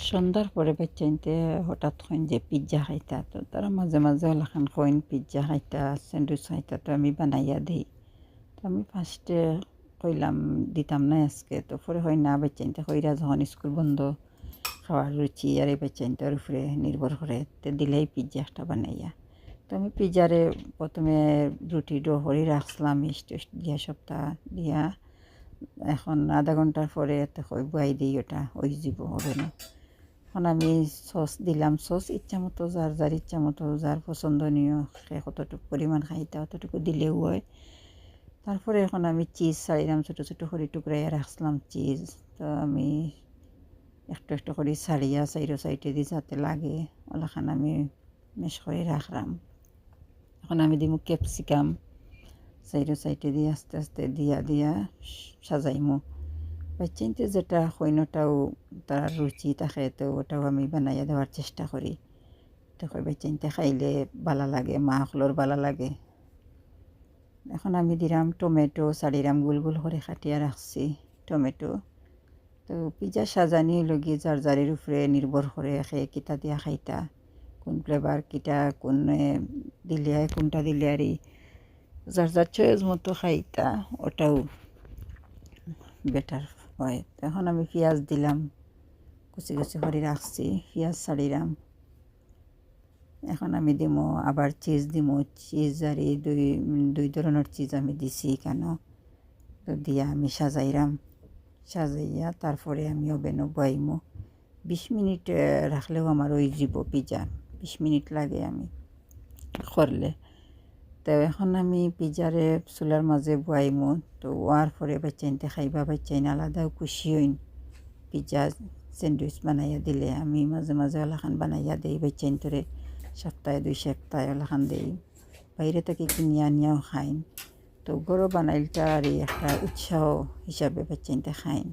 সন্ধ্যার পরে বাচ্চাইনতে হঠাৎ কইন যে পিজ্জা খাইতা, তো তারা মাঝে মাঝে ওলাখান কইন পিজ্জা খাইতা, স্যান্ডউইচ খাইতা, তো আমি বানাইয়া দিই। তো আমি ফার্স্টে কইলাম দিতাম না আজকে, তো পরে হয় না বাচ্চাইনতে কইরা যখন স্কুল বন্ধ খাওয়ার রুচি আর এই বাচ্চাইনটার উপরে নির্ভর করে, তো দিলেই পিজ্জা একটা বানাইয়া। তো আমি পিজ্জারে প্রথমে রুটি ডো করে রাখছিলাম, ইস্ট টিস্ট দিয়া সপ্তাহ দিয়া। এখন আধা ঘন্টার পরে এতে কই বুয়াই দিই, ওটা ওই যাব হবে না। এখন আমি সস দিলাম, সস ইচ্ছা মতো যার ইচ্ছা মতো যার পছন্দনীয় সে কতটুকু পরিমাণ খাইতে অতটুকু দিলেও হয়। তারপরে এখন আমি চিজ ছাড়িলাম, ছোটো ছোটো করে টুকরাইয়া রাখছিলাম চিজ। তো আমি একটু একটু করে ছাড়িয়া সাইডো সাইডে দিয়ে যাতে লাগে ওলাখান আমি মেশ করে রাখলাম। এখন আমি দিব ক্যাপসিকাম, সাইডো সাইডে দিয়ে আস্তে আস্তে দিয়া দিয়া সাজাইমু। বাচ্চাইনতে যেটা হইনটাও তার রুচি থাকে, তো ওটাও আমি বানাইয়া দেওয়ার চেষ্টা করি। তো বাচ্চাইনতে খাইলে ভালো লাগে, মা হলোর ভালো লাগে। এখন আমি দিলাম টমেটো, ছাড়িলাম গুল গুল করে কাটিয়া রাখছি টমেটো। তো পিজ্জা সাজানি লগিয়ে যার যারের উপরে নির্ভর করে খেয়ে কিতা দিয়া খাইতা, কোন ফ্লেভার কিটা কোন দিলে কোনটা দিলে আর যার যার চয়েস মতো খাইতা, ওটাও বেটার হয়। এখন আমি পেঁয়াজ দিলাম, কুচি কুচি করে রাখছি, পেঁয়াজ ছাড়িলাম। এখন আমি দিমো আবার চিজ দিমো, চিজ আর এই দুই ধরনের চিজ আমি দিছি কেন, তো দিয়া আমি সাজাইয়া তারপরে আমি ওভেনও বয়াইমো। 20 মিনিট রাখলেও আমার ওই যাব পিজ্জা, 20 মিনিট লাগে আমি করলে। তো এখন আমি পিজ্জারে চুলার মাঝে বয়াইমো। তো ওয়ার পরে বাচ্চাইনতে খাইবা, বাচ্চাইন আলাদাও খুশি হইন। পিজ্জা স্যান্ডউইচ বানাইয়া দিলে আমি মাঝে মাঝে ওলাখান বানাইয়া দিই বাচ্চাইনতরে, সপ্তাহে 2 সপ্তাহে ওলাখান দিই। বাইরে থেকে কিনিয়া আনিয়াও খাইন। তো গরো বানাইলটা আর একটা উৎসাহ হিসাবে বাচ্চাইনতে খাইন।